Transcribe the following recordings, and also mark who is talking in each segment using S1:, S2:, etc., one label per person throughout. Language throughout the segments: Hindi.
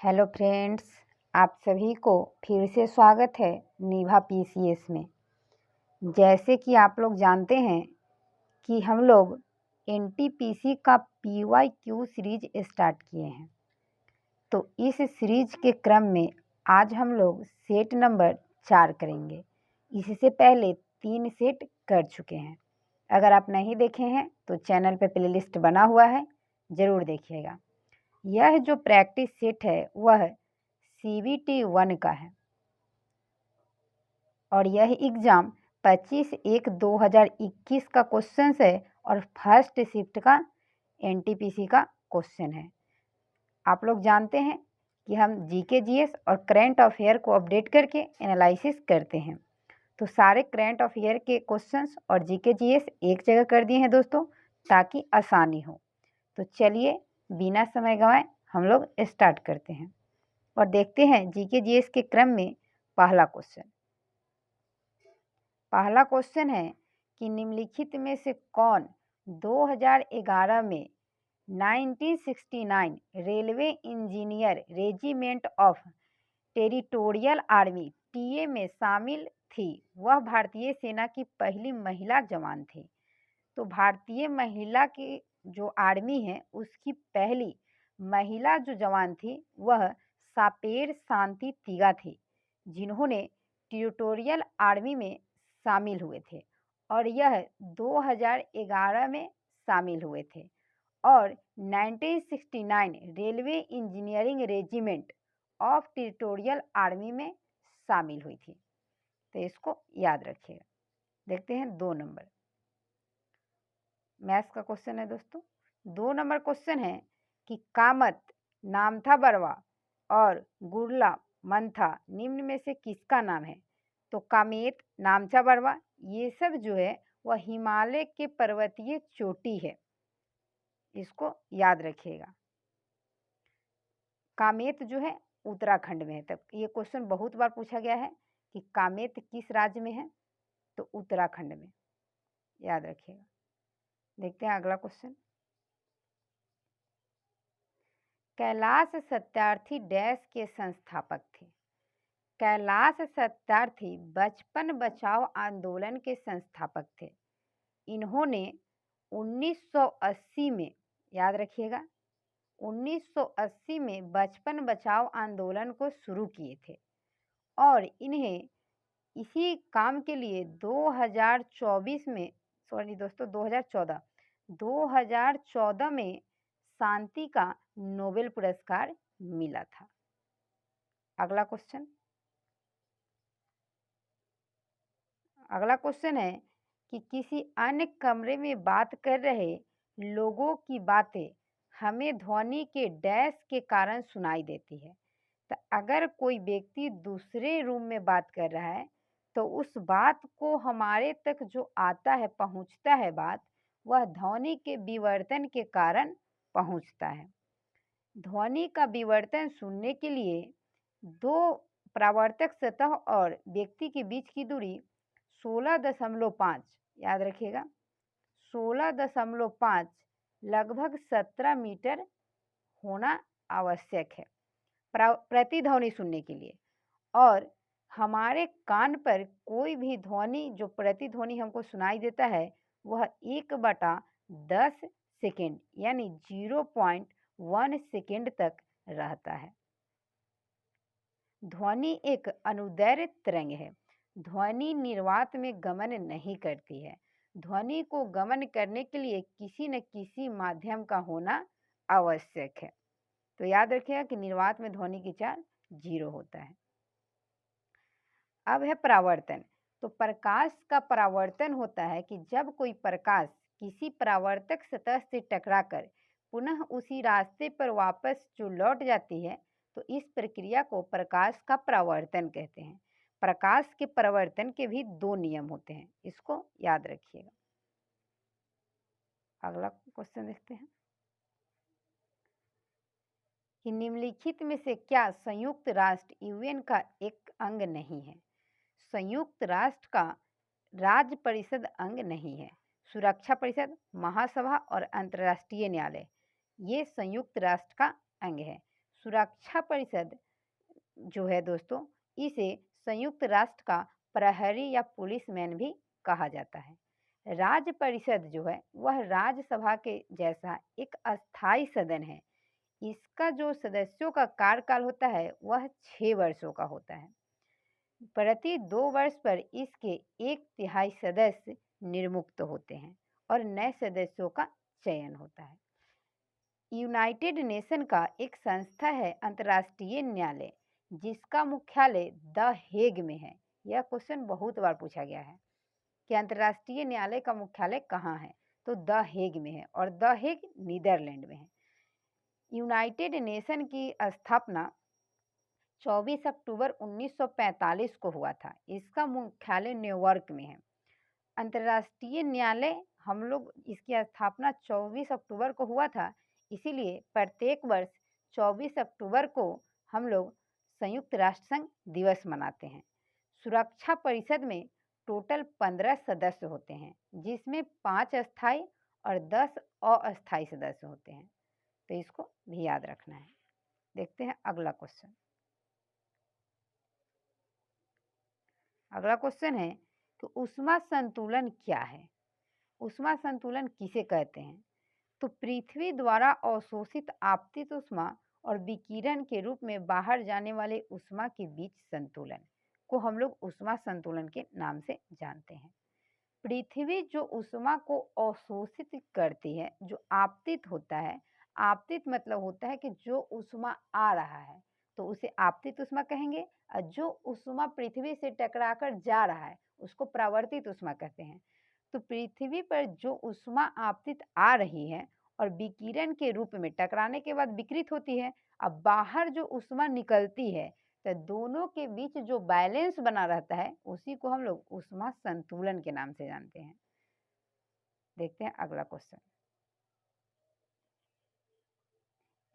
S1: हेलो फ्रेंड्स, आप सभी को फिर से स्वागत है निभा पीसीएस में। जैसे कि आप लोग जानते हैं कि हम लोग एनटीपीसी का पीवाईक्यू सीरीज स्टार्ट किए हैं। तो इस सीरीज के क्रम में आज हम लोग सेट नंबर 4 करेंगे। इससे पहले 3 सेट कर चुके हैं। अगर आप नहीं देखे हैं तो चैनल पे प्लेलिस्ट बना हुआ है, ज़रूर देखिएगा। यह जो प्रैक्टिस सेट है वह CBT 1 का है और यह एग्ज़ाम 25/1/2021 का क्वेश्चन है और फर्स्ट शिफ्ट का एनटीपीसी का क्वेश्चन है। आप लोग जानते हैं कि हम जीके जीएस और करंट अफेयर को अपडेट करके एनालिसिस करते हैं। तो सारे करंट अफेयर के क्वेश्चंस और जीके जीएस एक जगह कर दिए हैं दोस्तों, ताकि आसानी हो। तो चलिए बिना समय गंवाए हम लोग स्टार्ट करते हैं और देखते हैं जीके जीएस के क्रम में पहला क्वेश्चन है कि निम्नलिखित में से कौन 2011 में 1969 railway engineer regiment of territorial army TA में शामिल थी। वह भारतीय सेना की पहली महिला जवान थी। तो भारतीय महिला की जो आर्मी है उसकी पहली महिला जो जवान थी वह सापेर शांति तिगा थी, जिन्होंने टेरिटोरियल आर्मी में शामिल हुए थे और यह 2011 में शामिल हुए थे और 1969 railway engineering regiment of territorial army में शामिल हुई थी। तो इसको याद रखिएगा। देखते हैं 2 नंबर मैथ्स का क्वेश्चन है दोस्तों। 2 नंबर क्वेश्चन है कि कामत, नामथा बरवा और गुरला मंथा निम्न में से किसका नाम है। तो कामेत, नामचा बरवा ये सब जो है वह हिमालय के पर्वतीय चोटी है, इसको याद रखिएगा। कामेत जो है उत्तराखंड में है। तब ये क्वेश्चन बहुत बार पूछा गया है कि कामेत किस राज्य में है, तो उत्तराखंड में, याद रखिएगा। देखते हैं अगला क्वेश्चन। कैलाश सत्यार्थी डैश के संस्थापक थे। कैलाश सत्यार्थी बचपन बचाओ आंदोलन के संस्थापक थे। इन्होंने 1980 में, याद रखिएगा, 1980 में बचपन बचाओ आंदोलन को शुरू किए थे और इन्हें इसी काम के लिए 2024 में, सॉरी दोस्तों 2014 में शांति का नोबेल पुरस्कार मिला था। अगला क्वेश्चन है कि किसी अन्य कमरे में बात कर रहे लोगों की बातें हमें ध्वनि के डैश के कारण सुनाई देती है। तो अगर कोई व्यक्ति दूसरे रूम में बात कर रहा है तो उस बात को हमारे तक जो आता है, पहुंचता है बात, वह ध्वनि के विवर्तन के कारण पहुंचता है। ध्वनि का विवर्तन सुनने के लिए 2 परावर्तक सतह और व्यक्ति के बीच की दूरी 16.5, याद रखिएगा, 16.5 लगभग 17 मीटर होना आवश्यक है प्रतिध्वनि सुनने के लिए। और हमारे कान पर कोई भी ध्वनि जो प्रतिध्वनि हमको सुनाई देता है वह 1/10 सेकेंड यानी 0.1 सेकेंड तक रहता है। ध्वनि एक अनुदैर्घ्य तरंग है। ध्वनि निर्वात में गमन नहीं करती है। ध्वनि को गमन करने के लिए किसी न किसी माध्यम का होना आवश्यक है। तो याद रखिएगा कि निर्वात में ध्वनि की चाल 0 होता है। अब है परावर्तन। तो प्रकाश का परावर्तन होता है कि जब कोई प्रकाश किसी परावर्तक सतह से टकराकर पुनः उसी रास्ते पर वापस जो लौट जाती है, तो इस प्रक्रिया को प्रकाश का परावर्तन कहते हैं। प्रकाश के परावर्तन के भी 2 नियम होते हैं, इसको याद रखिएगा। अगला क्वेश्चन देखते हैं कि निम्नलिखित में से क्या संयुक्त राष्ट्र यूएन का एक अंग नहीं है। संयुक्त राष्ट्र का राज्य परिषद अंग नहीं है। सुरक्षा परिषद, महासभा और अंतर्राष्ट्रीय न्यायालय ये संयुक्त राष्ट्र का अंग है। सुरक्षा परिषद जो है दोस्तों, इसे संयुक्त राष्ट्र का प्रहरी या पुलिसमैन भी कहा जाता है। राज्य परिषद जो है वह राज्यसभा के जैसा एक अस्थाई सदन है। इसका जो सदस्यों का कार्यकाल होता है वह 6 वर्षों का होता है। प्रति 2 वर्ष पर इसके 1/3 सदस्य निर्मुक्त होते हैं और नए सदस्यों का चयन होता है। यूनाइटेड नेशन का एक संस्था है अंतर्राष्ट्रीय न्यायालय, जिसका मुख्यालय द हेग में है। यह क्वेश्चन बहुत बार पूछा गया है कि अंतर्राष्ट्रीय न्यायालय का मुख्यालय कहाँ है, तो द हेग में है और द हेग नीदरलैंड में है। यूनाइटेड नेशन की स्थापना 24 अक्टूबर 1945 को हुआ था। इसका मुख्यालय न्यूयॉर्क में है। अंतर्राष्ट्रीय न्यायालय हम लोग इसकी स्थापना 24 अक्टूबर को हुआ था, इसीलिए प्रत्येक वर्ष 24 अक्टूबर को हम लोग संयुक्त राष्ट्र संघ दिवस मनाते हैं। सुरक्षा परिषद में टोटल 15 सदस्य होते हैं, जिसमें 5 स्थायी और 10 अस्थायी सदस्य होते हैं, तो इसको भी याद रखना है। देखते हैं अगला क्वेश्चन। अगला क्वेश्चन है कि ऊष्मा संतुलन क्या है? ऊष्मा संतुलन किसे कहते हैं? तो पृथ्वी द्वारा अवशोषित आपतित ऊष्मा और विकिरण के रूप में बाहर जाने वाले ऊष्मा के बीच संतुलन को हम लोग ऊष्मा संतुलन के नाम से जानते हैं। पृथ्वी जो ऊष्मा को अवशोषित करती है, जो आपतित होता है, आपतित मतलब होता है कि जो ऊष्मा आ रहा है तो उसे आपतित ऊष्मा कहेंगे, और जो ऊष्मा पृथ्वी से टकराकर जा रहा है उसको परावर्तित ऊष्मा कहते हैं। तो पृथ्वी पर जो ऊष्मा आपतित आ रही है और विकिरण के रूप में टकराने के बाद विकृत होती है, अब बाहर जो ऊष्मा निकलती है, तो दोनों के बीच जो बैलेंस बना रहता है उसी को हम लोग ऊष्मा संतुलन के नाम से जानते हैं। देखते हैं अगला क्वेश्चन।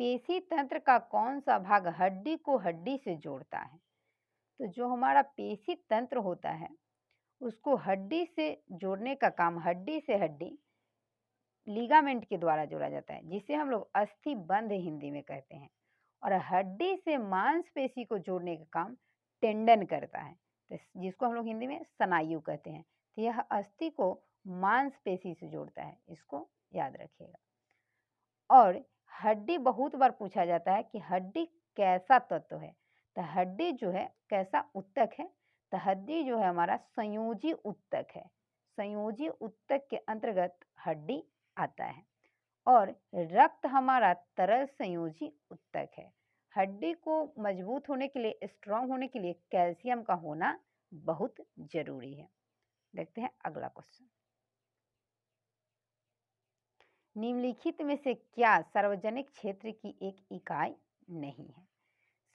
S1: पेशी तंत्र का कौन सा भाग हड्डी को हड्डी से जोड़ता है? तो जो हमारा पेशी तंत्र होता है उसको हड्डी से जोड़ने का काम, हड्डी से हड्डी लिगामेंट के द्वारा जोड़ा जाता है, जिसे हम लोग अस्थि बंध हिंदी में कहते हैं। और हड्डी से मांसपेशी को जोड़ने का काम टेंडन करता है, तो जिसको हम लोग हिंदी में स्नायु कहते हैं। तो यह अस्थि को मांसपेशी से जोड़ता है, इसको याद रखिएगा। और हड्डी बहुत बार पूछा जाता है कि हड्डी कैसा तत्व है, तो हड्डी जो है कैसा उत्तक है, तो हड्डी जो है हमारा संयोजी उत्तक है। संयोजी उत्तक के अंतर्गत हड्डी आता है। और रक्त हमारा तरल संयोजी उत्तक है। हड्डी को मजबूत होने के लिए, स्ट्रांग होने के लिए कैल्शियम का होना बहुत जरूरी है। देखते हैं अगला क्वेश्चन। निम्नलिखित में से क्या सार्वजनिक क्षेत्र की एक इकाई नहीं है?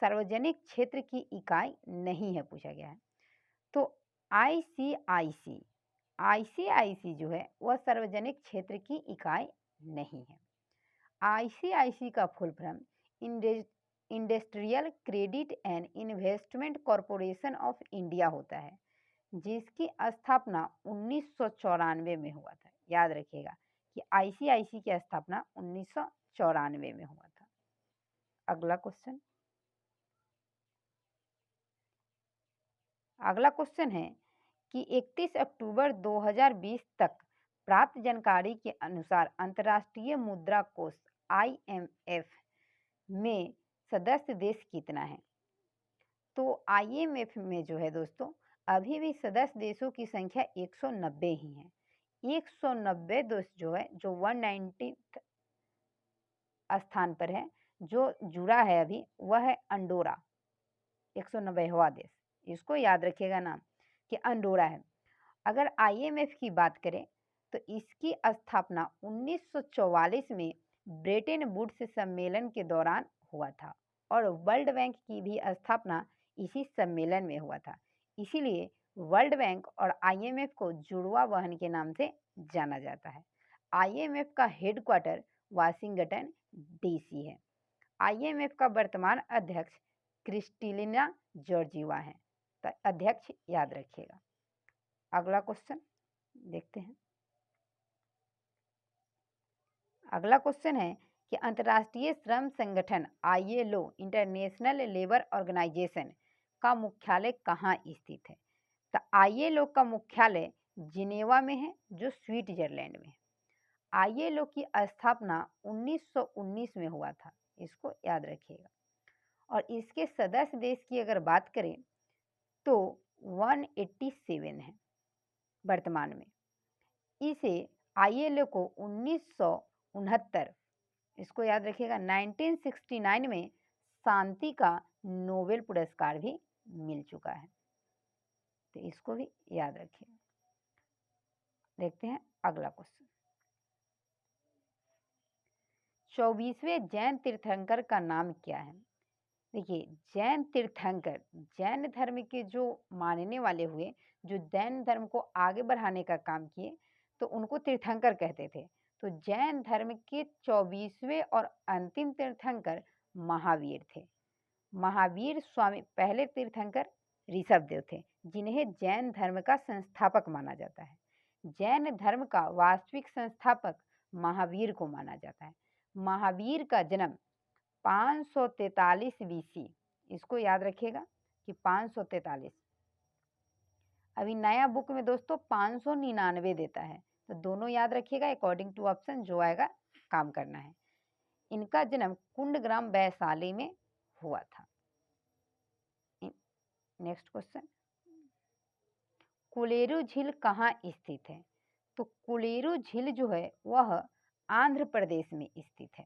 S1: सार्वजनिक क्षेत्र की इकाई नहीं है पूछा गया है। तो आईसीआईसी जो है वह सार्वजनिक क्षेत्र की इकाई नहीं है। आईसीआईसी का full form industrial credit and investment corporation of India होता है, जिसकी स्थापना 1994 में हुआ था। याद रखिएगा कि आईसीआईसी की स्थापना 1994 में हुआ था। अगला क्वेश्चन। अगला क्वेश्चन है कि 31 अक्टूबर 2020 तक प्राप्त जानकारी के अनुसार अंतर्राष्ट्रीय मुद्रा कोष IMF में सदस्य देश कितना है? तो IMF में जो है दोस्तों अभी भी सदस्य देशों की संख्या 190 ही है। 190 देश जो है, जो 190 स्थान पर है, जो जुड़ा है अभी वह है अंडोरा, 190वां देश। इसको याद रखिएगा नाम कि अंडोरा है। अगर IMF की बात करें तो इसकी स्थापना 1944 में ब्रेटन वुड्स सम्मेलन के दौरान हुआ था और वर्ल्ड बैंक की भी स्थापना इसी सम्मेलन में हुआ था। इसीलिए वर्ल्ड बैंक और IMF को जुड़वा बहन के नाम से जाना जाता है। IMF का हेडक्वार्टर वाशिंगटन DC है। IMF का वर्तमान अध्यक्ष क्रिस्टलिना जॉर्जीवा है, तो अध्यक्ष याद रखिएगा। अगला क्वेश्चन देखते हैं। अगला क्वेश्चन है कि अंतर्राष्ट्रीय श्रम संगठन ILO इंटरनेशनल लेबर ऑर्गेनाइजेशन का मुख्यालय कहाँ स्थित है? तो ILO का मुख्यालय जिनेवा में है, जो स्विट्जरलैंड में है। ILO की स्थापना 1919 में हुआ था, इसको याद रखिएगा। और इसके सदस्य देश की अगर बात करें तो 187 है वर्तमान में। इसे ILO को 1969, इसको याद रखिएगा, 1969 में शांति का नोबेल पुरस्कार भी मिल चुका है, तो इसको भी याद रखिए। देखते हैं अगला क्वेश्चन। 24वें जैन तीर्थंकर का नाम क्या है? देखिए, जैन तीर्थंकर जैन धर्म के जो मानने वाले हुए, जो जैन धर्म को आगे बढ़ाने का काम किए, तो उनको तीर्थंकर कहते थे। तो जैन धर्म के 24वें और अंतिम तीर्थंकर महावीर थे। महावीर स्वामी पहले तीर्थंकर ऋषभदेव थे, जिन्हें जैन धर्म का संस्थापक माना जाता है। जैन धर्म का वास्तविक संस्थापक महावीर को माना जाता है। महावीर का जन्म 543 BC, इसको याद रखिएगा कि 543। अभी नया बुक में दोस्तों 599 देता है, तो दोनों याद रखिएगा, अकॉर्डिंग टू ऑप्शन जो आएगा काम करना है। इनका जन्म कुंडग्राम वैशाली में हुआ था। नेक्स्ट क्वेश्चन, कोलेरू झील कहाँ स्थित है? तो कोलेरू झील जो है वह आंध्र प्रदेश में स्थित है,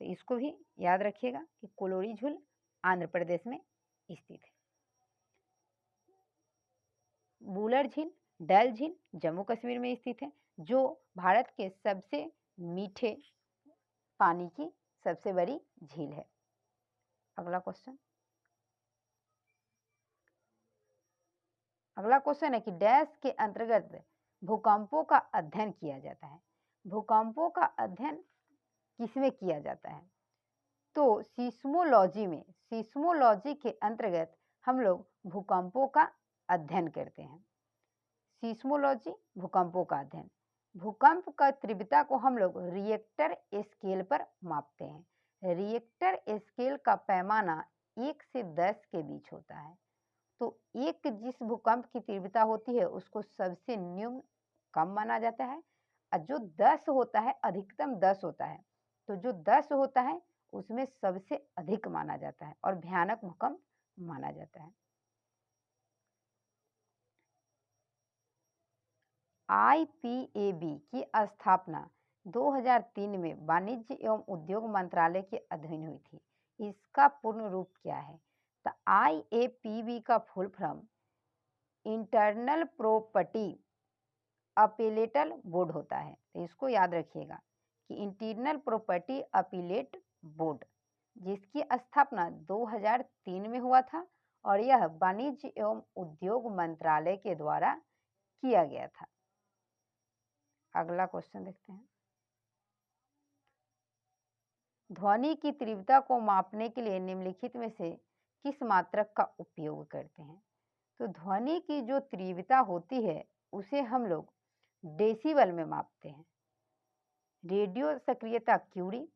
S1: तो इसको भी याद रखिएगा कि कोलोरी झील आंध्र प्रदेश में स्थित है। बूलर झील, डल झील जम्मू कश्मीर में स्थित है, जो भारत के सबसे मीठे पानी की सबसे बड़ी झील है। अगला क्वेश्चन, है कि डैश के अंतर्गत भूकंपों का अध्ययन किया जाता है। भूकंपों का अध्ययन किसमें किया जाता है? तो सीस्मोलॉजी में, सीस्मोलॉजी के अंतर्गत हम लोग भूकंपों का अध्ययन करते हैं। सीस्मोलॉजी, भूकंपों का अध्ययन। भूकंप का तीव्रता को हम लोग रिएक्टर स्केल पर मापते हैं। रिएक्टर स्केल का पैमाना 1 से 10 के बीच होता है। तो एक जिस भूकंप की तीव्रता होती है उसको सबसे न्यून कम माना जाता है, और जो 10 होता है, अधिकतम 10 होता है, तो जो 10 होता है उसमें सबसे अधिक माना जाता है और भयानक भूकंप माना जाता है। IPAB की स्थापना 2003 में वाणिज्य एवं उद्योग मंत्रालय के अधीन हुई थी। इसका पूर्ण रूप क्या है? तो IAPB का full form internal property appellate board होता है, तो इसको याद रखिएगा कि इंटरनल प्रॉपर्टी अपीलेट बोर्ड, जिसकी स्थापना 2003 में हुआ था और यह वाणिज्य एवं उद्योग मंत्रालय के द्वारा किया गया था। अगला क्वेश्चन देखते हैं, ध्वनि की तीव्रता को मापने के लिए निम्नलिखित में से किस मात्रक का उपयोग करते हैं? तो ध्वनि की जो तीव्रता होती है उसे हम लोग डेसिबल में मापते हैं। रेडियो सक्रियता क्यूरी,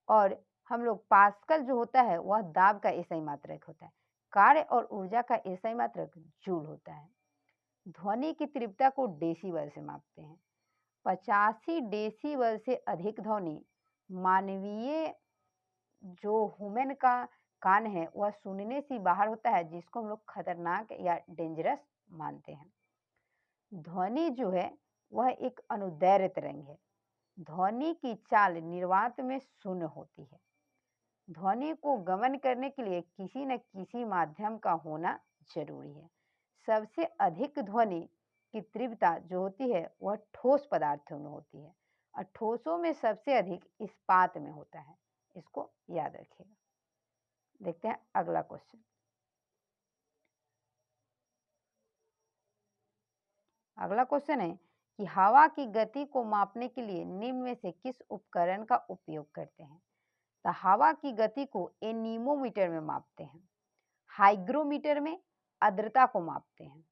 S1: और हम लोग पास्कल जो होता है वह दाब का एसआई मात्रक होता है। कार्य और ऊर्जा का एसआई मात्रक जूल होता है। ध्वनि की तीव्रता को डेसिबल से मापते हैं। 85 डेसिबल से अधिक ध्वनि मानवीय जो ह्यूमन का कान है वह सुनने से बाहर होता है, जिसको हम लोग खतरनाक या डेंजरस मानते हैं। ध्वनि जो है वह एक अनुदैर्घ्य तरंग है। ध्वनि की चाल निर्वात में शून्य होती है। ध्वनि को गमन करने के लिए किसी न किसी माध्यम का होना जरूरी है। सबसे अधिक ध्वनि की तीव्रता जो होती है वह ठोस पदार्थों में होती है, और ठोसों में सबसे अधिक इस्पात में होता है। इसको याद रखिएगा। देखते हैं अगला क्वेश्चन। अगला क्वेश्चन है कि हवा की गति को मापने के लिए निम्न में से किस उपकरण का उपयोग करते हैं? तो हवा की गति को एनीमोमीटर में मापते हैं, हाइग्रोमीटर में आर्द्रता को मापते हैं,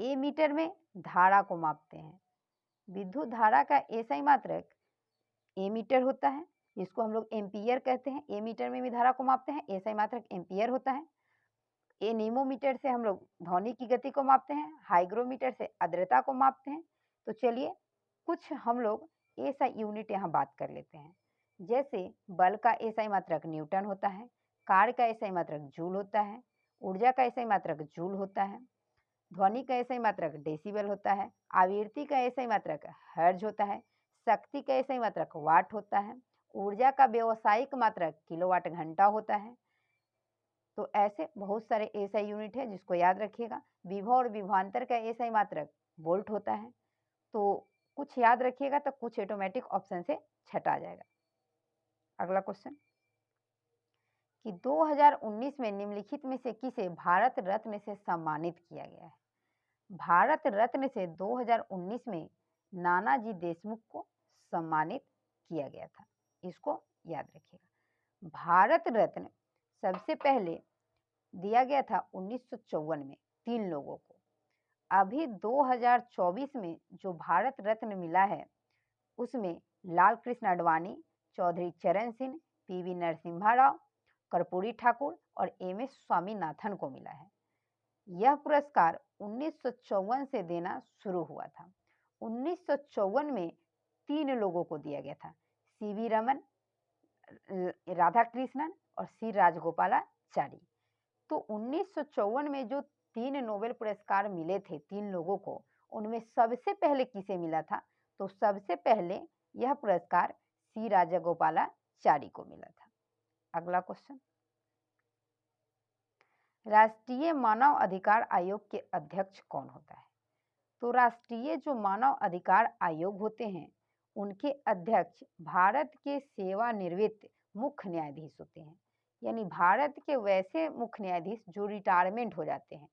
S1: एमीटर में धारा को मापते हैं। विद्युत धारा का एसआई मात्रक ए मीटर होता है, जिसको हम लोग एम्पियर कहते हैं। ए मीटर में भी धारा को मापते हैं, एसआई मात्रक एम्पियर होता है। एनीमोमीटर से हम लोग ध्वनि की गति को मापते हैं, हाइग्रोमीटर से आर्द्रता को मापते हैं। तो चलिए कुछ हम लोग एसआई यूनिट यहाँ बात कर लेते हैं। जैसे बल का एसआई मात्रक न्यूटन होता है, कार्य का एसआई मात्रक जूल होता है, ऊर्जा का एसआई मात्रक जूल होता है, ध्वनि का एसआई मात्रक डेसिबल होता है, आवृत्ति का एसआई मात्रक हर्ज होता है, शक्ति का एसआई मात्रक वाट होता है, ऊर्जा का व्यावसायिक मात्रक किलोवाट घंटा होता है। तो ऐसे बहुत सारे एसआई यूनिट है जिसको याद रखिएगा। विभव और विभवांतर का एसआई मात्रक वोल्ट होता है। तो कुछ याद रखिएगा तो कुछ ऑटोमेटिक ऑप्शन से छटा जाएगा। अगला क्वेश्चन कि 2019 में निम्नलिखित में से किसे भारत रत्न से सम्मानित किया गया है? भारत रत्न से 2019 में नानाजी देशमुख को सम्मानित किया गया था। इसको याद रखिएगा। भारत रत्न सबसे पहले दिया गया था 1954 में 3 लोगों को। अभी 2024 में जो भारत रत्न मिला है उसमें लाल कृष्ण आडवाणी, चौधरी चरण सिंह, पीवी नरसिम्हा राव, कर्पूरी ठाकुर और एम.एस. स्वामीनाथन को मिला है। यह पुरस्कार 1954 से देना शुरू हुआ था। 1954 में 3 लोगों को दिया गया था, सी.वी. रमन, राधा कृष्णन और सी राजगोपालाचारी। तो 1954 में जो 3 नोबेल पुरस्कार मिले थे 3 लोगों को, उनमें सबसे पहले किसे मिला था? तो सबसे पहले यह पुरस्कार सी राजगोपालाचारी को मिला था। अगला क्वेश्चन, राष्ट्रीय मानव अधिकार आयोग के अध्यक्ष कौन होता है? तो राष्ट्रीय जो मानव अधिकार आयोग होते हैं उनके अध्यक्ष भारत के सेवानिवृत्त मुख्य न्यायाधीश होते हैं। यानी भारत के वैसे मुख्य न्यायाधीश जो रिटायरमेंट हो जाते हैं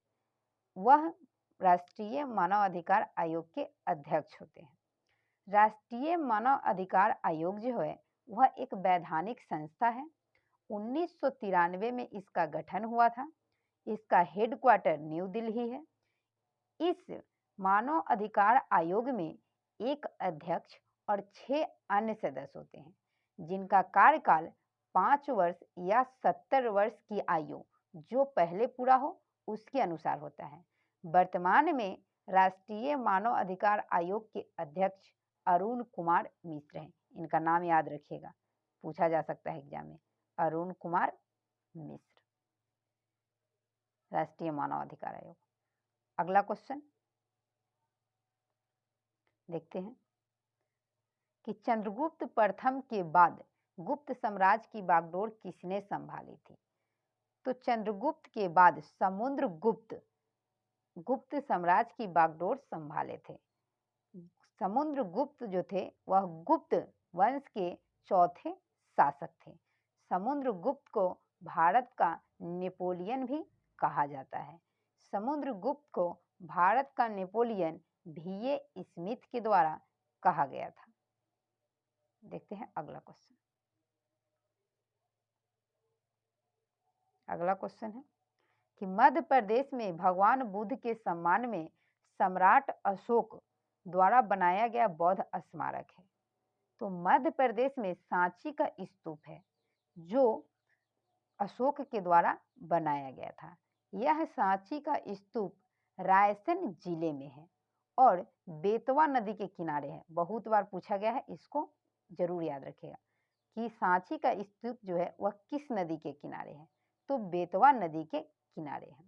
S1: वह राष्ट्रीय मानव अधिकार आयोग के अध्यक्ष होते हैं। राष्ट्रीय मानव अधिकार आयोग जो है वह एक वैधानिक संस्था है। 1993 में इसका गठन हुआ था। इसका हेडक्वार्टर न्यू दिल्ली है। इस मानव अधिकार आयोग में एक अध्यक्ष और 6 अन्य सदस्य होते हैं, जिनका कार्यकाल 5 वर्ष या 70 वर्ष की आयु जो पहले पूरा हो उसके अनुसार होता है। वर्तमान में राष्ट्रीय मानव अधिकार आयोग के अध्यक्ष अरुण कुमार मिश्र हैं। इनका नाम याद रखिएगा, पूछा जा सकता है एग्जाम में। अरुण कुमार मिश्र, राष्ट्रीय मानव अधिकार आयोग। अगला क्वेश्चन देखते हैं कि चंद्रगुप्त प्रथम के बाद गुप्त साम्राज्य की बागडोर किसने संभाली थी? तो चंद्रगुप्त के बाद समुद्रगुप्त गुप्त साम्राज्य की बागडोर संभाले थे। समुद्रगुप्त जो थे वह गुप्त वंश के चौथे शासक थे। समुद्रगुप्त को भारत का नेपोलियन भी कहा जाता है। समुद्रगुप्त को भारत का नेपोलियन V.A. स्मिथ के द्वारा कहा गया था। देखते हैं अगला क्वेश्चन। अगला क्वेश्चन है कि मध्य प्रदेश में भगवान बुद्ध के सम्मान में सम्राट अशोक द्वारा बनाया गया बौद्ध स्मारक है। तो मध्य प्रदेश में सांची का स्तूप है जो अशोक के द्वारा बनाया गया था। यह सांची का स्तूप रायसेन जिले में है और बेतवा नदी के किनारे है। बहुत बार पूछा गया है, इसको जरूर याद रखिएगा कि सांची का स्तूप जो है वह किस नदी के किनारे है? तो बेतवा नदी के किनारे है।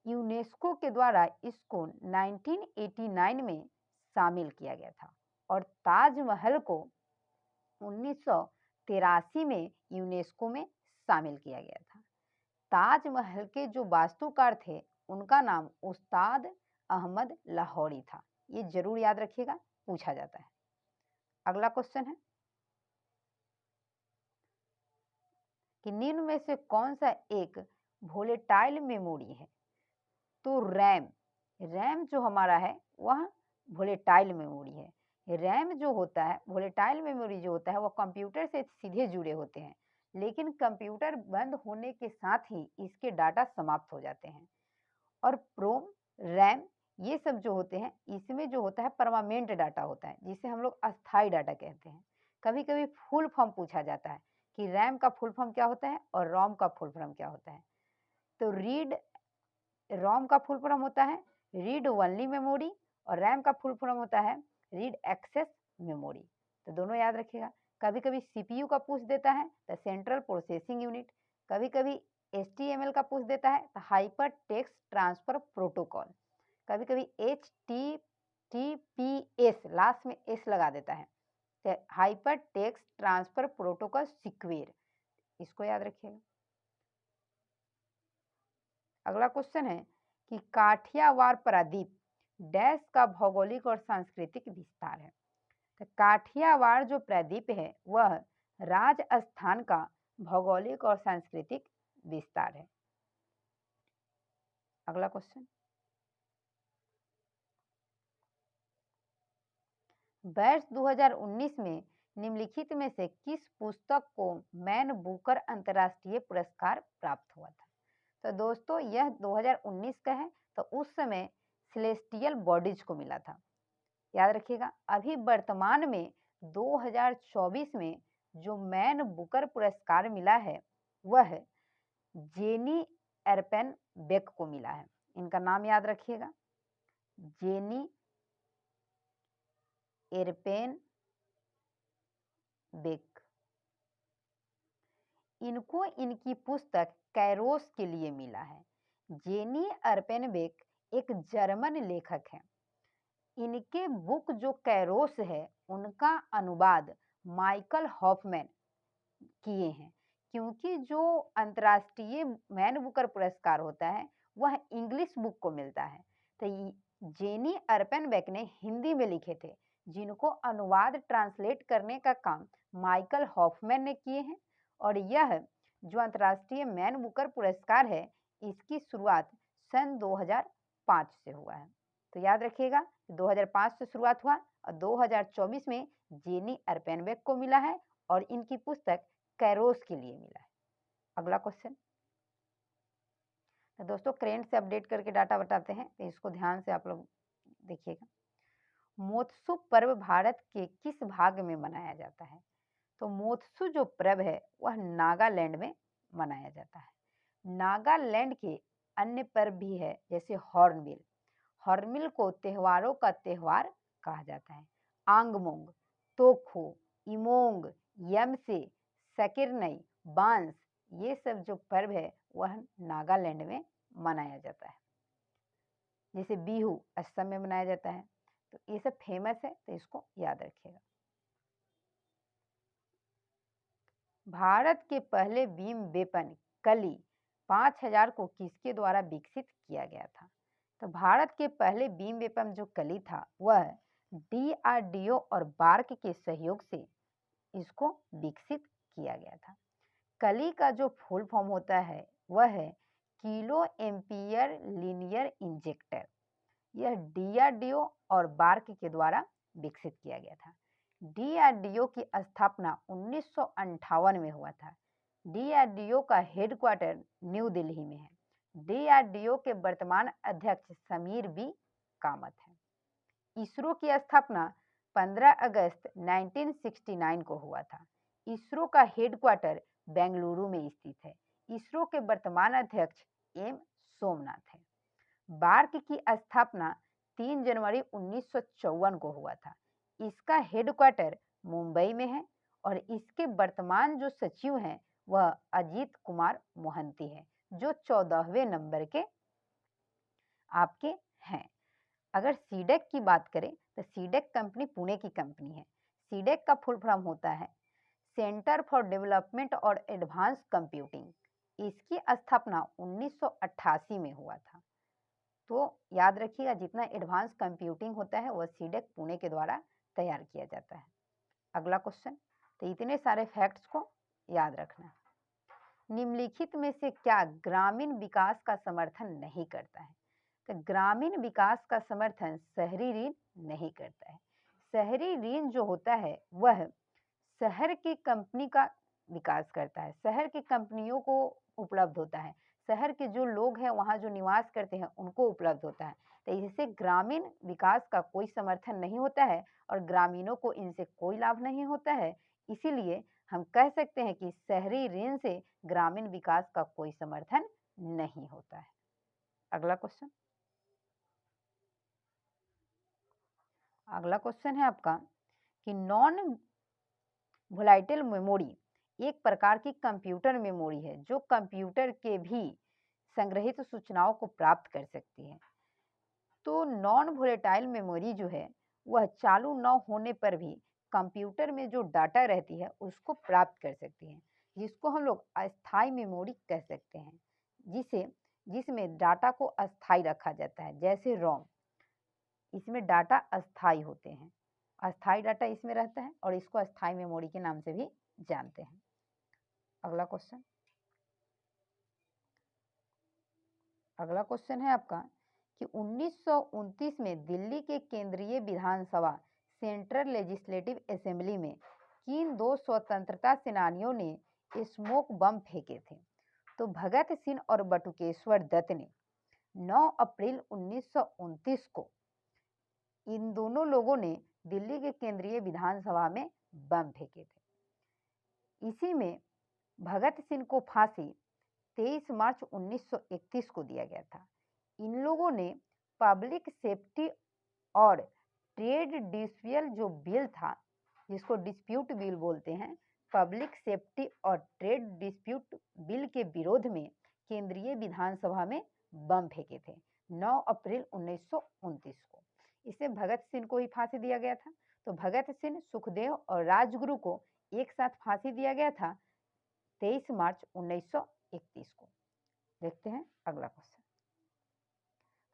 S1: यूनेस्को के द्वारा इसको 1989 में शामिल किया गया था और ताजमहल को 1983 में यूनेस्को में शामिल किया गया था। ताजमहल के जो वास्तुकार थे उनका नाम उस्ताद अहमद लाहौरी था। ये जरूर याद रखिएगा, पूछा जाता है। अगला क्वेश्चन है कि निम्न में से कौन सा एक वोलेटाइल मेमोरी है? तो रैम जो हमारा है वह वोलेटाइल मेमोरी है। रैम जो होता है, वोलेटाइल मेमोरी जो होता है वह कंप्यूटर से सीधे जुड़े होते हैं, लेकिन कंप्यूटर बंद होने के साथ ही इसके डाटा समाप्त हो जाते हैं। और प्रोम, रैम ये सब जो होते हैं इसमें जो होता है परमानेंट डाटा होता है, जिसे हम लोग अस्थायी डाटा कहते हैं। कभी कभी फुल फॉर्म पूछा जाता है कि रैम का फुल फॉर्म क्या होता है और रोम का फुल फॉर्म क्या होता है। तो रोम का फुल फॉर्म होता है रीड ओनली मेमोरी और रैम का फुल फॉर्म होता है रीड एक्सेस मेमोरी। तो दोनों याद रखिएगा। कभी कभी सीपीयू का पूछ देता है तो सेंट्रल प्रोसेसिंग यूनिट, कभी कभी एचटीएमएल का पूछ देता है तो हाइपर टेक्स्ट ट्रांसफर प्रोटोकॉल, कभी कभी एचटीटीपीएस लास्ट में एस लगा देता है तो hyper text transfer protocol Sequeira, इसको याद रखिएगा। अगला क्वेश्चन है कि काठियावाड़ प्रायद्वीप डैश का भौगोलिक और सांस्कृतिक विस्तार है। तो काठियावाड़ जो प्रायद्वीप है वह राजस्थान का भौगोलिक और सांस्कृतिक विस्तार है। अगला क्वेश्चन, वर्ष 2019 में निम्नलिखित में से किस पुस्तक को मैन बुकर अंतर्राष्ट्रीय पुरस्कार प्राप्त हुआ था। तो दोस्तों यह 2019 का है, तो उस समय सेलेस्टियल बॉडीज को मिला था, याद रखिएगा। अभी वर्तमान में 2024 में जो मैन बुकर पुरस्कार मिला है वह जेनी एरपेन बेक को मिला है। इनका नाम याद रखिएगा, जेनी एरपेन बेक। इनको इनकी पुस्तक कैरोस के लिए मिला है। जेनी एरपेनबेक एक जर्मन लेखक है। इनके बुक जो कैरोस है उनका अनुवाद माइकल हॉफमैन किए हैं, क्योंकि जो अंतर्राष्ट्रीय मैन बुकर पुरस्कार होता है वह इंग्लिश बुक को मिलता है। तो जेनी एरपेनबेक ने हिंदी में लिखे थे, जिनको अनुवाद ट्रांसलेट करने का काम माइकल हॉफमैन ने किए हैं। और यह जो अंतर्राष्ट्रीय मैन बुकर पुरस्कार है इसकी शुरुआत सन 2005 से हुआ है। तो याद रखिएगा 2005 से शुरुआत हुआ और 2024 में जेनी एरपेनबेक को मिला है और इनकी पुस्तक कैरोस के लिए मिला है। अगला क्वेश्चन, तो दोस्तों करेंट से अपडेट करके डाटा बताते हैं, तो इसको ध्यान से आप लोग देखिएगा। मोत्सु पर्व भारत के किस भाग में मनाया जाता है। तो मोत्सु जो पर्व है वह नागालैंड में मनाया जाता है। नागालैंड के अन्य पर्व भी है, जैसे हॉर्नबिल। हॉर्नबिल को त्योहारों का त्योहार कहा जाता है। आंगमोंग, तोखो, इमोंग, यमसे, सकिरनई, बांस, ये सब जो पर्व है वह नागालैंड में मनाया जाता है। जैसे बिहू असम में मनाया जाता है। तो ये सब फेमस है, तो इसको याद रखिएगा। भारत के पहले बीम वेपन कली 5000 को किसके द्वारा विकसित किया गया था। तो भारत के पहले बीम वेपन जो कली था वह डीआरडीओ और बार्क के सहयोग से इसको विकसित किया गया था। कली का जो फुल फॉर्म होता है वह है किलो एम्पियर लीनियर इंजेक्टर। यह डीआरडीओ और बार्क के द्वारा विकसित किया गया था। डीआरडीओ की स्थापना 1958 में हुआ था। डीआरडीओ का हेडक्वार्टर न्यू दिल्ली में है। डीआरडीओ के वर्तमान अध्यक्ष समीर बी कामत हैं। इसरो की स्थापना 15 अगस्त 1969 को हुआ था। इसरो का हेडक्वार्टर बेंगलुरु में स्थित है। इसरो के वर्तमान अध्यक्ष एम सोमनाथ है। बार्क की स्थापना 3 जनवरी 1954 को हुआ था। इसका हेडक्वार्टर मुंबई में है और इसके वर्तमान जो सचिव हैं वह अजीत कुमार मोहंती है, जो 14वें नंबर के आपके हैं। अगर सीडेक की बात करें तो सीडेक कंपनी पुणे की कंपनी है। सीडेक का फुल फॉर्म होता है सेंटर फॉर डेवलपमेंट और एडवांस कंप्यूटिंग। इसकी स्थापना 1988 में हुआ था। तो याद रखिएगा जितना एडवांस कंप्यूटिंग होता है वह सीडेक पुणे के द्वारा तैयार किया जाता है। अगला क्वेश्चन, तो इतने सारे फैक्ट्स को याद रखना। निम्नलिखित में से क्या ग्रामीण विकास का समर्थन नहीं करता है। तो ग्रामीण विकास का समर्थन शहरी ऋण नहीं करता है। शहरी ऋण जो होता है वह शहर की कंपनी का विकास करता है, शहर की कंपनियों को उपलब्ध होता है, शहर के जो लोग हैं वहाँ जो निवास करते हैं उनको उपलब्ध होता है। तो इससे ग्रामीण विकास का कोई समर्थन नहीं होता है और ग्रामीणों को इनसे कोई लाभ नहीं होता है। इसीलिए हम कह सकते हैं कि शहरी ऋण से ग्रामीण विकास का कोई समर्थन नहीं होता है। अगला क्वेश्चन, अगला क्वेश्चन है आपका कि नॉन वोलेटाइल मेमोरी एक प्रकार की कंप्यूटर मेमोरी है जो कंप्यूटर के भी संग्रहित सूचनाओं को प्राप्त कर सकती है। तो नॉन वोलेटाइल मेमोरी जो है वह चालू न होने पर भी कंप्यूटर में जो डाटा रहती है उसको प्राप्त कर सकती है, जिसको हम लोग अस्थायी मेमोरी कह सकते हैं, जिसे जिसमें डाटा को अस्थायी रखा जाता है, जैसे रोम। इसमें डाटा अस्थायी होते हैं, अस्थायी डाटा इसमें रहता है और इसको अस्थायी मेमोरी के नाम से भी जानते हैं। अगला क्वेश्चन, अगला क्वेश्चन है आपका कि 1929 में दिल्ली के केंद्रीय विधानसभा सेंट्रल लेजिस्लेटिव असेंबली में किन दो स्वतंत्रता सेनानियों ने स्मोक बम फेंके थे? तो भगत सिंह और बटुकेश्वर दत्त ने 9 अप्रैल 1929 को इन दोनों लोगों ने दिल्ली के केंद्रीय विधानसभा में बम फेंके थे। इसी में भगत सिंह को फांसी 23 मार्च 1931 को दिया गया था। इन लोगों ने पब्लिक सेफ्टी और ट्रेड डिस्प्यूट जो बिल था, जिसको डिस्प्यूट बिल बोलते हैं, पब्लिक सेफ्टी और ट्रेड डिस्प्यूट बिल के विरोध में केंद्रीय विधानसभा में बम फेंके थे 9 अप्रैल 1929 को। इसे भगत सिंह को ही फांसी दिया गया था। तो भगत सिंह, सुखदेव और राजगुरु को एक साथ फांसी दिया गया था 23 मार्च 1931 को। देखते हैं अगला क्वेश्चन।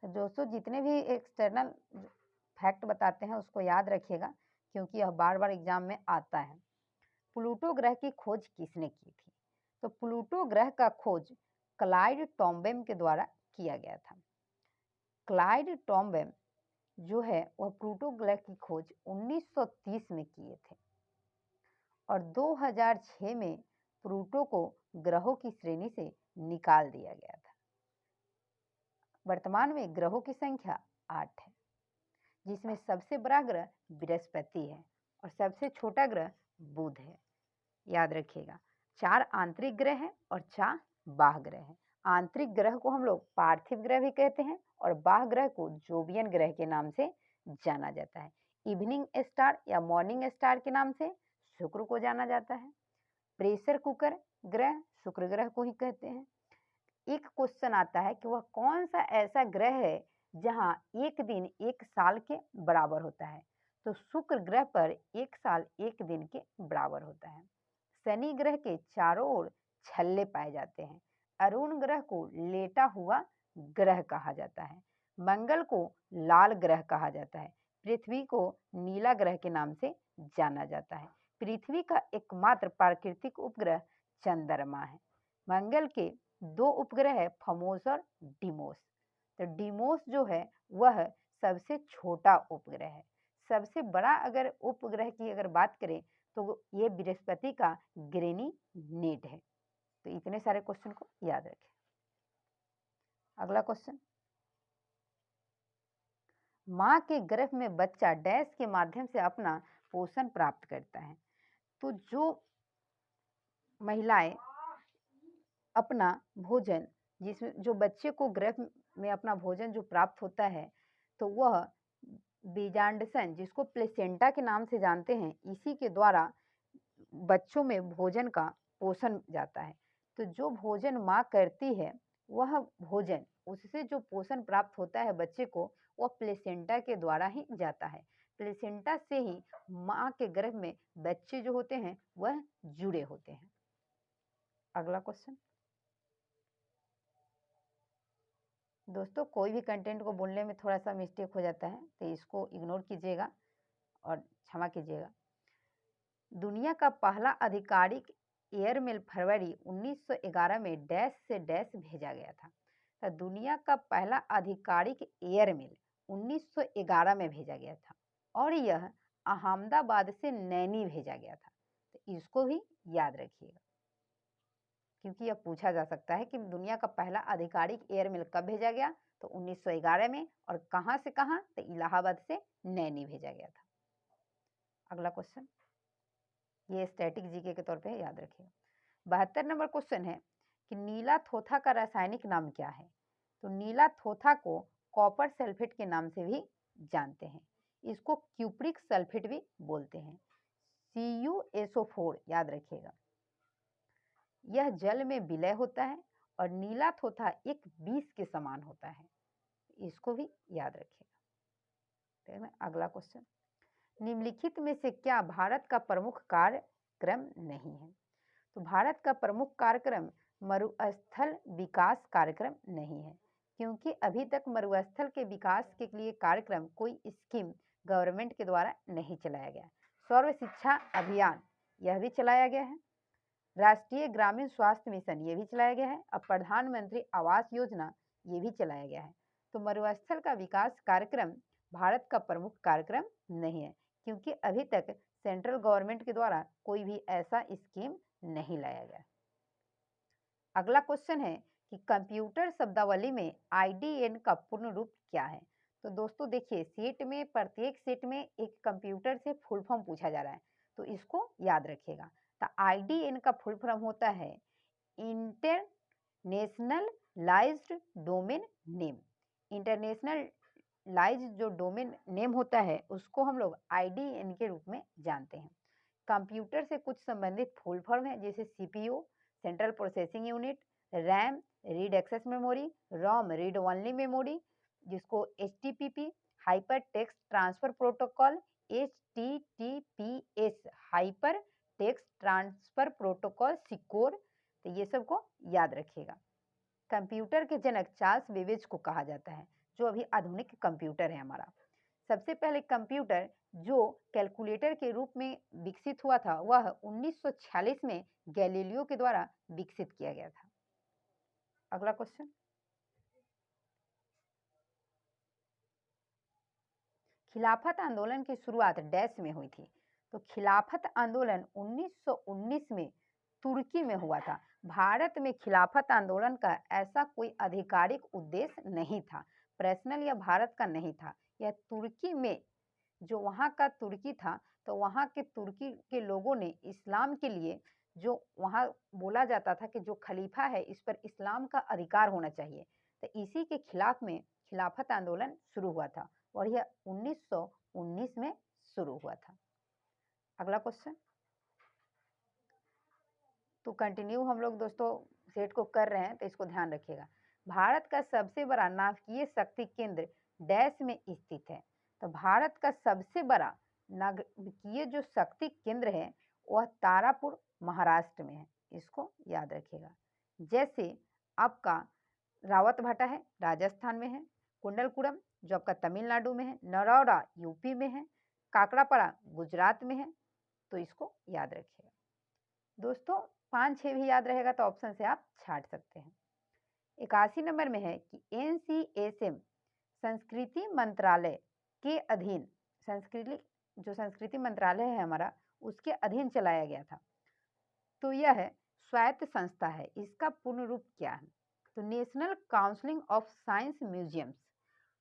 S1: तो दोस्तों, जितने भी एक्सटर्नल फैक्ट बताते हैं उसको याद रखिएगा, क्योंकि यह बार बार एग्जाम में आता है। प्लूटो ग्रह की खोज किसने की थी? तो प्लूटो ग्रह का खोज क्लाइड टॉम्बेम के द्वारा किया गया था। क्लाइड टॉम्बेम जो है वह प्लूटो ग्रह की खोज 1930 में किए थे और 2006 में प्लूटो को ग्रहों की श्रेणी से निकाल दिया गया था। वर्तमान में ग्रहों की संख्या 8 है, जिसमें सबसे बड़ा ग्रह बृहस्पति है और सबसे छोटा ग्रह बुध है। याद रखिएगा, 4 आंतरिक ग्रह हैं और 4 बाह्य ग्रह हैं। आंतरिक ग्रह को हम लोग पार्थिव ग्रह भी कहते हैं और बाह्य ग्रह को जोवियन ग्रह के नाम से जाना जाता है। इवनिंग स्टार या मॉर्निंग स्टार के नाम से शुक्र को जाना जाता है। प्रेशर कुकर ग्रह शुक्र ग्रह को ही कहते हैं। एक क्वेश्चन आता है कि वह कौन सा ऐसा ग्रह है जहां एक दिन एक साल के बराबर होता है? तो शुक्र ग्रह पर एक साल एक दिन के बराबर होता है। शनि ग्रह के चारों ओर छल्ले पाए जाते हैं। अरुण ग्रह को लेटा हुआ ग्रह कहा जाता है। मंगल को लाल ग्रह कहा जाता है। पृथ्वी को नीला ग्रह के नाम से जाना जाता है। पृथ्वी का एकमात्र प्राकृतिक उपग्रह चंद्रमा है। मंगल के 2 उपग्रह है, फमोस और डिमोस। तो डिमोस जो है वह सबसे छोटा उपग्रह है। सबसे बड़ा अगर उपग्रह की अगर बात करें तो ये बृहस्पति का गैनीमेड है। तो इतने सारे क्वेश्चन को याद रखें। अगला क्वेश्चन, माँ के गर्भ में बच्चा डैश के माध्यम से अपना पोषण प्राप्त करता है। तो जो महिलाएं अपना भोजन, जिसमें जो बच्चे को गर्भ में अपना भोजन जो प्राप्त होता है, तो वह बीजांडसन, जिसको प्लेसेंटा के नाम से जानते हैं, इसी के द्वारा बच्चों में भोजन का पोषण जाता है। तो जो भोजन माँ करती है वह भोजन, उससे जो पोषण प्राप्त होता है बच्चे को, वह प्लेसेंटा के द्वारा ही जाता है। प्लेसेंटा से ही माँ के गर्भ में बच्चे जो होते हैं वह जुड़े होते हैं। अगला क्वेश्चन, दोस्तों कोई भी कंटेंट को बोलने में थोड़ा सा मिस्टेक हो जाता है तो इसको इग्नोर कीजिएगा और क्षमा कीजिएगा। दुनिया का पहला आधिकारिक एयरमेल फरवरी 1911 में डैश से डैश भेजा गया था। तो दुनिया का पहला आधिकारिक एयरमेल 1911 में भेजा गया था और यह अहमदाबाद से नैनी भेजा गया था। तो इसको भी याद रखिएगा, क्योंकि यह पूछा जा सकता है कि दुनिया का पहला आधिकारिक एयरमेल कब भेजा गया? तो 1911 में। और कहाँ से कहाँ? तो इलाहाबाद से नैनी भेजा गया था। अगला क्वेश्चन, ये स्टैटिक जीके के तौर पे याद रखिएगा। 72 नंबर क्वेश्चन है कि नीला थोथा का रासायनिक नाम क्या है? तो नीला थोथा को कॉपर सल्फेट के नाम से भी जानते हैं। इसको क्यूप्रिक सल्फेट भी बोलते हैं। CuSO4 याद रखिएगा। यह जल में विलय होता है और नीला थोथा एक विष के समान होता है। इसको भी याद रखिएगा। ठीक है। अगला क्वेश्चन, निम्नलिखित में से क्या भारत का प्रमुख कार्यक्रम नहीं है? तो भारत का प्रमुख कार्यक्रम मरुस्थल विकास कार्यक्रम नहीं है, क्योंकि अभी तक मरुस्थल के विकास के लिए कार्यक्रम कोई स्कीम गवर्नमेंट के द्वारा नहीं चलाया गया। सर्व शिक्षा अभियान यह भी चलाया गया है। राष्ट्रीय ग्रामीण स्वास्थ्य मिशन ये भी चलाया गया है और प्रधानमंत्री आवास योजना ये भी चलाया गया है। तो मरुस्थल का विकास कार्यक्रम भारत का प्रमुख कार्यक्रम नहीं है, क्योंकि अभी तक सेंट्रल गवर्नमेंट के द्वारा कोई भी ऐसा स्कीम नहीं लाया गया। अगला क्वेश्चन है कि कंप्यूटर शब्दावली में IDN का पूर्ण रूप क्या है? तो दोस्तों देखिए, सेट में प्रत्येक सेट में एक कंप्यूटर से फुल फॉर्म पूछा जा रहा है, तो इसको याद रखिएगा। तो IDN का फुल फॉर्म होता है इंटरनेशनलाइज्ड डोमेन नेम। इंटरनेशनलाइज्ड जो डोमेन नेम होता है उसको हम लोग IDN के रूप में जानते हैं। कंप्यूटर से कुछ संबंधित फुल फॉर्म है, जैसे CPU central processing unit, RAM read access memory, ROM read only memory, जिसको HTTP hyper text transfer protocol, HTTPS hyper text transfer protocol, secure. तो ये सब को याद रखिएगा। कंप्यूटर के जनक चार्ल्स बेबेज को कहा जाता है, जो अभी आधुनिक कंप्यूटर है हमारा। सबसे पहले कंप्यूटर जो कैलकुलेटर के रूप में विकसित हुआ था वह 1946 में गैलीलियो के द्वारा विकसित किया गया था। अगला क्वेश्चन, खिलाफत आंदोलन की शुरुआत डैश में हुई थी? तो खिलाफत आंदोलन 1919 में तुर्की में हुआ था। भारत में खिलाफत आंदोलन का ऐसा कोई आधिकारिक उद्देश्य नहीं था, पर्सनल या भारत का नहीं था। यह तुर्की में, जो वहाँ का तुर्की था, तो वहाँ के तुर्की के लोगों ने इस्लाम के लिए, जो वहाँ बोला जाता था कि जो खलीफा है इस पर इस्लाम का अधिकार होना चाहिए, तो इसी के खिलाफ में खिलाफत आंदोलन शुरू हुआ था और यह 1919 में शुरू हुआ था। अगला क्वेश्चन, तो कंटिन्यू हम लोग दोस्तों सेट को कर रहे हैं, तो इसको ध्यान रखिएगा। भारत का सबसे बड़ा नाभिकीय शक्ति केंद्र डैश में स्थित है? तो भारत का सबसे बड़ा नाभिकीय जो शक्ति केंद्र है वह तारापुर महाराष्ट्र में है। इसको याद रखिएगा। जैसे आपका रावतभाटा है राजस्थान में है, कुंडलकुरम जो आपका तमिलनाडु में है, नरौरा यूपी में है, काकड़ापड़ा गुजरात में है। तो इसको याद रखिएगा दोस्तों। 5-6 भी याद रहेगा तो ऑप्शन से आप छांट सकते हैं। 81 नंबर में है कि NCSM संस्कृति मंत्रालय के अधीन, संस्कृति मंत्रालय है हमारा, उसके अधीन चलाया गया था। तो यह स्वायत्त संस्था है, इसका पूर्ण रूप क्या है? तो national council of science museums.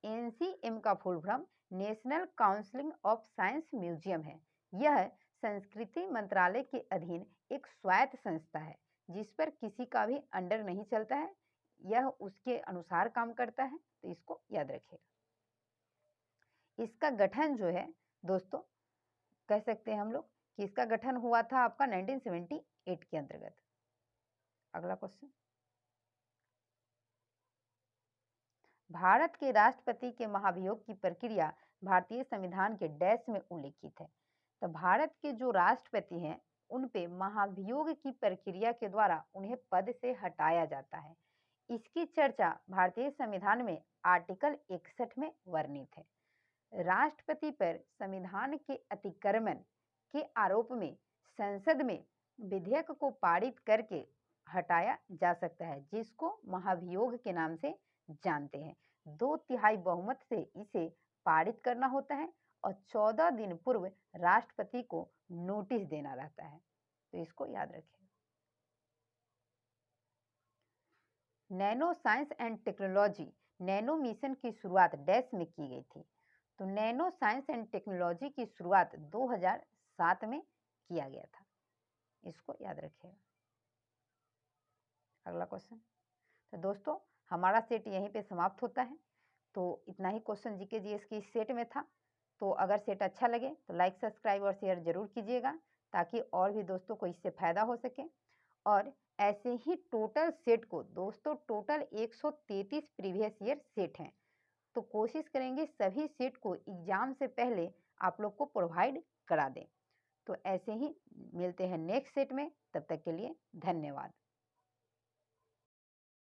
S1: NCM का full form national council of science museum है। यह संस्कृति मंत्रालय के अधीन एक स्वायत्त संस्था है, जिस पर किसी का भी अंडर नहीं चलता है, यह उसके अनुसार काम करता है। तो इसको याद रखिएगा। इसका गठन जो है दोस्तों, कह सकते हैं हम लोग कि इसका गठन हुआ था आपका 1978 के अंतर्गत। अगला क्वेश्चन, भारत के राष्ट्रपति के महाभियोग की प्रक्रिया भारतीय संविधान के डैश में उल्लिखित है? तो भारत के जो राष्ट्रपति हैं उन पे महाभियोग की प्रक्रिया के द्वारा उन्हें पद से हटाया जाता है। इसकी चर्चा भारतीय संविधान में आर्टिकल 61 में वर्णित है। राष्ट्रपति पर संविधान के अतिक्रमण के आरोप में संसद में विधेयक को पारित करके हटाया जा सकता है, जिसको महाभियोग के नाम से जानते हैं। 2/3 बहुमत से इसे पारित करना होता है और 14 दिन पूर्व राष्ट्रपति को नोटिस देना रहता है। तो इसको याद रखें। Nano science and technology nano mission की शुरुआत डैश में की गई थी? तो नैनो साइंस एंड टेक्नोलॉजी की शुरुआत 2007 में किया गया था। इसको याद रखिएगा। अगला क्वेश्चन। तो दोस्तों हमारा सेट यहीं पे समाप्त होता है। तो इतना ही क्वेश्चन जीके जीएस की इस सेट में था। तो अगर सेट अच्छा लगे तो लाइक, सब्सक्राइब और शेयर जरूर कीजिएगा, ताकि और भी दोस्तों को इससे फायदा हो सके। और ऐसे ही टोटल सेट को दोस्तों, टोटल 133 प्रीवियस ईयर सेट हैं, तो कोशिश करेंगे सभी सेट को एग्जाम से पहले आप लोग को प्रोवाइड करा दें। तो ऐसे ही मिलते हैं नेक्स्ट सेट में, तब तक के लिए धन्यवाद।